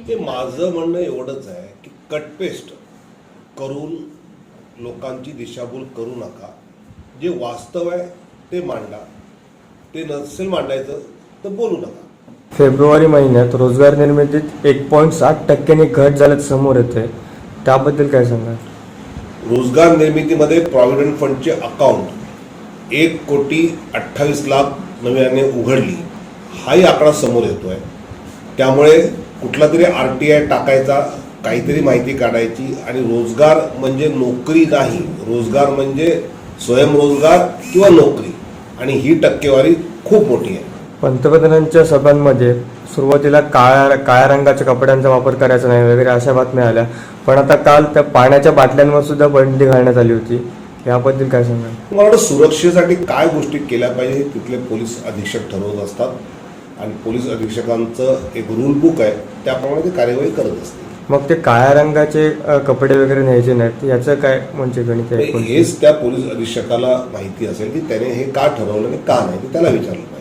ते माझं म्हणणं एवढंच आहे की कटपेस्ट करून लोकांची दिशाभूल करू नका. जे वास्तव आहे ते मांडा, ते नसेल मांडायचं तर बोलू नका. फेब्रुवारी महिन्यात रोजगार निर्मितीत 1.7% घट झाल्याचं समोर येते, त्याबद्दल काय सांगाल? रोजगार निर्मितीमध्ये प्रॉव्हिडंट फंडचे अकाउंट 1,28,00,000 नव्याने उघडली, हाही आकडा समोर येतो आहे. त्यामुळे कुठला तरी RTI टाकायचा, काहीतरी माहिती काढायची. आणि रोजगार म्हणजे नोकरी नाही, रोजगार म्हणजे स्वयंरोजगार किंवा नोकरी, आणि ही टक्केवारी खूप मोठी आहे. पंतप्रधानांच्या सभांमध्ये सुरुवातीला काळ्या रंगाच्या कपड्यांचा वापर करायचा नाही वगैरे अशा बातम्या आल्या, पण आता काल त्या पाण्याच्या बाटल्यांवर सुद्धा बंदी घालण्यात आली होती, याबद्दल काय सांगाल? मला वाटतं सुरक्षेसाठी काय गोष्टी केल्या पाहिजे हे तिथले पोलीस अधीक्षक ठरवत असतात, आणि पोलीस अधीक्षकांचं एक रूल बुक आहे, त्याप्रमाणे ते कार्यवाही करत असतात. मग ते काळ्या रंगाचे कपडे वगैरे न्यायचे नाहीत, याचं काय म्हणजे गणित आहे? हेच त्या पोलीस अधीक्षकाला माहिती असेल की त्याने हे का ठरवलं आणि का नाही, ते त्याला विचारलं पाहिजे.